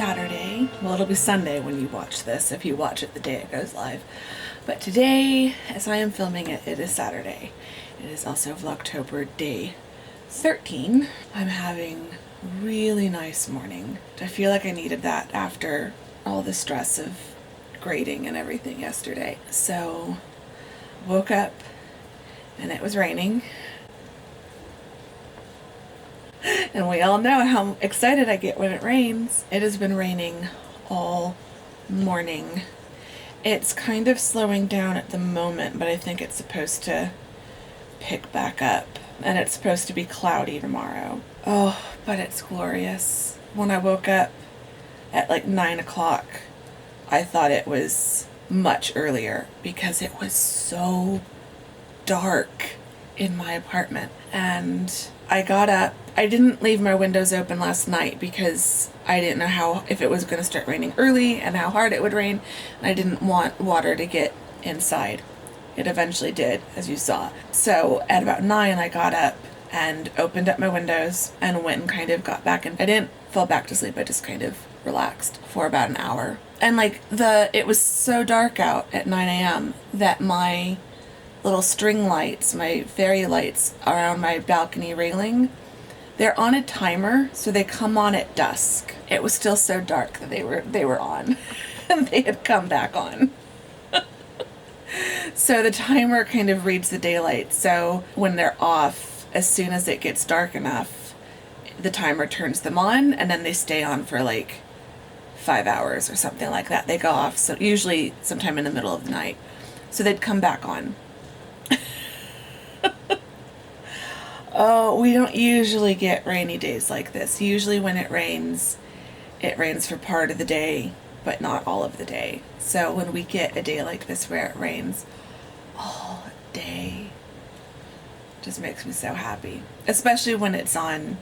Saturday. Well, it'll be Sunday when you watch this, if you watch it the day it goes live. But today, as I am filming it, it is Saturday. It is also Vlogtober day 13. I'm having a really nice morning. I feel like I needed that after all the stress of grading and everything yesterday. So, woke up and it was raining. And we all know how excited I get when it rains. It has been raining all morning. It's kind of slowing down at the moment, but I think it's supposed to pick back up. And it's supposed to be cloudy tomorrow. Oh, but it's glorious. When I woke up at like 9 o'clock, I thought it was much earlier because it was so dark in my apartment. And I got up. I didn't leave my windows open last night because I didn't know if it was going to start raining early and how hard it would rain. And I didn't want water to get inside. It eventually did, as you saw. So at about 9, I got up and opened up my windows and went and kind of got back. And I didn't fall back to sleep. I just kind of relaxed for about an hour. And it was so dark out at 9 a.m. that my little string lights, my fairy lights around my balcony railing, they're on a timer, so they come on at dusk. It was still so dark that they were on, and they had come back on. So the timer kind of reads the daylight. So when they're off, as soon as it gets dark enough, the timer turns them on, and then they stay on for like 5 hours or something like that. They go off, so usually sometime in the middle of the night. So they'd come back on. Oh, we don't usually get rainy days like this. Usually when it rains for part of the day, but not all of the day. So when we get a day like this where it rains all day, it just makes me so happy. Especially when it's on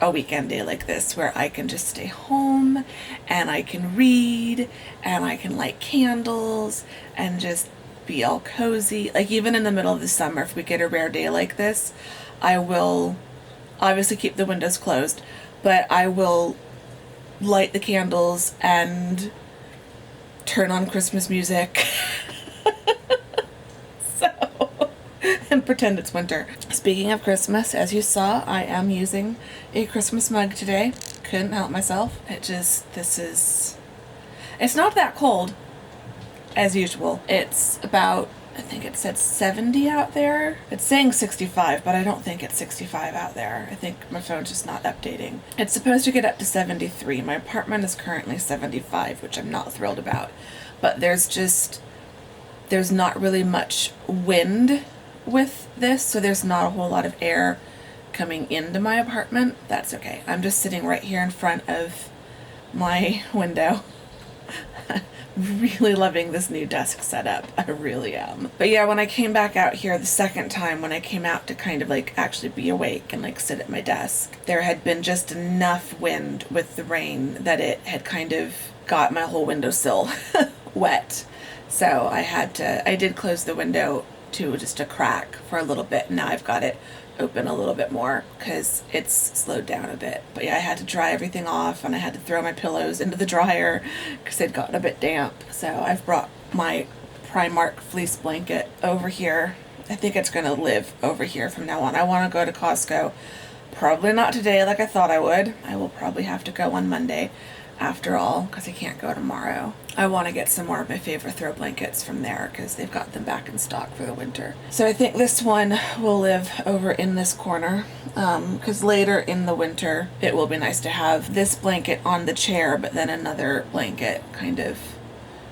a weekend day like this where I can just stay home and I can read and I can light candles and just be all cozy. Like even in the middle of the summer, if we get a rare day like this, I will obviously keep the windows closed, but I will light the candles and turn on Christmas music. And pretend it's winter. Speaking of Christmas, as you saw, I am using a Christmas mug today. Couldn't help myself. It's not that cold as usual. It's about, I think it said 70 out there. It's saying 65, but I don't think it's 65 out there. I think my phone's just not updating. It's supposed to get up to 73. My apartment is currently 75, which I'm not thrilled about. But there's not really much wind with this, so there's not a whole lot of air coming into my apartment. That's okay. I'm just sitting right here in front of my window. Really loving this new desk setup. I really am. But yeah, when I came back out here the second time, when I came out to kind of like actually be awake and like sit at my desk, there had been just enough wind with the rain that it had kind of got my whole windowsill wet. So I did close the window to just a crack for a little bit. Now I've got it open a little bit more because it's slowed down a bit. But yeah, I had to dry everything off and I had to throw my pillows into the dryer because they'd gotten a bit damp. So I've brought my Primark fleece blanket over here. I think it's going to live over here from now on. I want to go to Costco. Probably not today like I thought I would. I will probably have to go on Monday after all because I can't go tomorrow. I want to get some more of my favorite throw blankets from there because they've got them back in stock for the winter. So I think this one will live over in this corner because later in the winter it will be nice to have this blanket on the chair but then another blanket kind of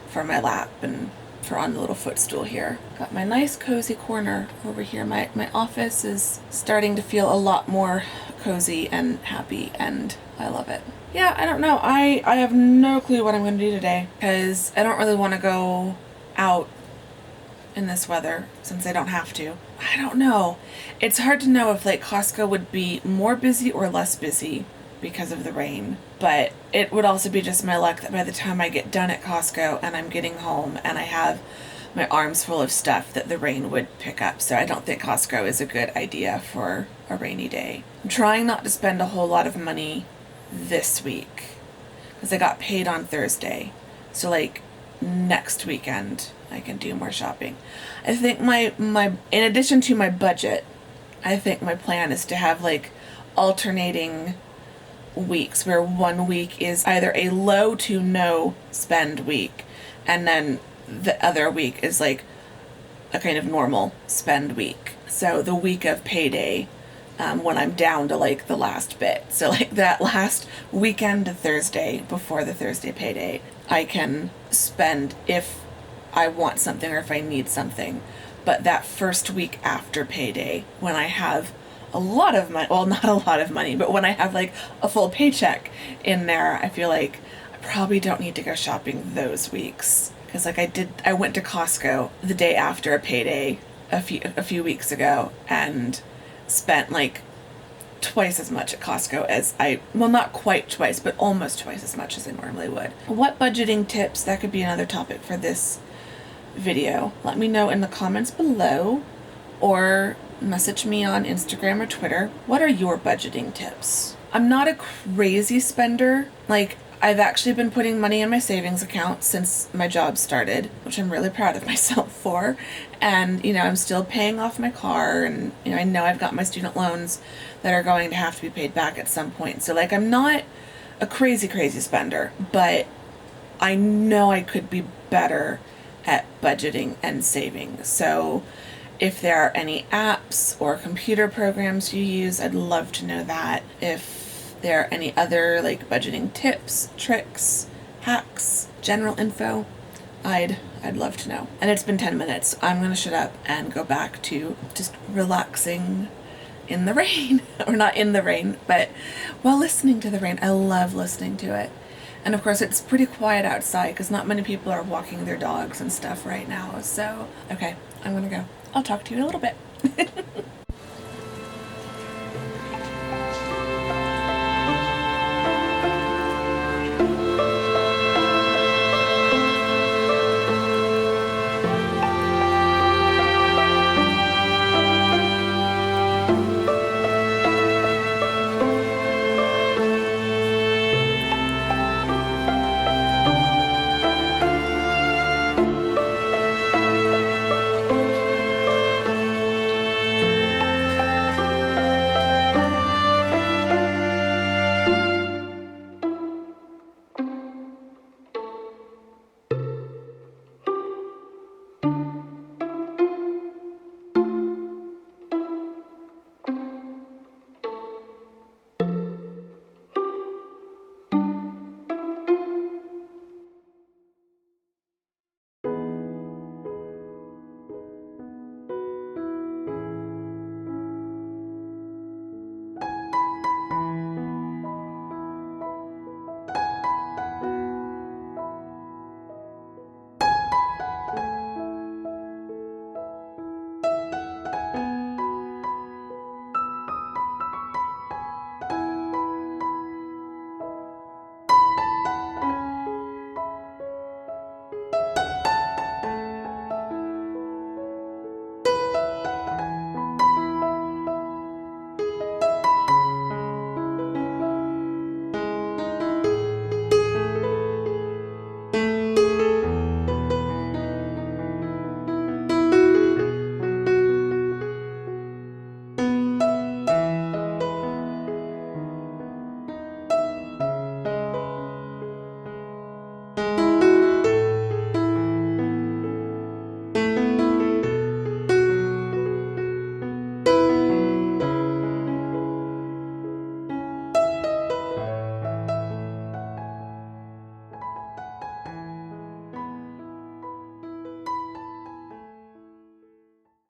for my lap and for on the little footstool here. Got my nice cozy corner over here. My office is starting to feel a lot more cozy and happy and I love it. Yeah, I don't know. I have no clue what I'm going to do today because I don't really want to go out in this weather since I don't have to. I don't know. It's hard to know if like Costco would be more busy or less busy because of the rain. But it would also be just my luck that by the time I get done at Costco and I'm getting home and I have my arms full of stuff that the rain would pick up. So I don't think Costco is a good idea for a rainy day. I'm trying not to spend a whole lot of money this week because I got paid on Thursday. So like next weekend I can do more shopping. I think my in addition to my budget, I think my plan is to have like alternating weeks where one week is either a low to no spend week, and then the other week is like a kind of normal spend week. So the week of payday, when I'm down to like the last bit, so like that last weekend to Thursday before the Thursday payday, I can spend if I want something or if I need something. But that first week after payday, when I have a lot of money, well, not a lot of money, but when I have like a full paycheck in there, I feel like I probably don't need to go shopping those weeks. Because like I went to Costco the day after a payday a few weeks ago and spent like twice as much at Costco as well, not quite twice, but almost twice as much as I normally would. What budgeting tips? That could be another topic for this video. Let me know in the comments below, or message me on Instagram or Twitter. What are your budgeting tips? I'm not a crazy spender. Like, I've actually been putting money in my savings account since my job started, which I'm really proud of myself for. And, you know, I'm still paying off my car, and, you know, I know I've got my student loans that are going to have to be paid back at some point. So, like, I'm not a crazy spender, but I know I could be better at budgeting and saving. So if there are any apps or computer programs you use, I'd love to know that. If there are any other like budgeting tips, tricks, hacks, general info, I'd love to know. And it's been 10 minutes. I'm gonna shut up and go back to just relaxing in the rain. Or not in the rain, but while listening to the rain. I love listening to it. And of course it's pretty quiet outside because not many people are walking their dogs and stuff right now. So, okay, I'm gonna go. I'll talk to you in a little bit.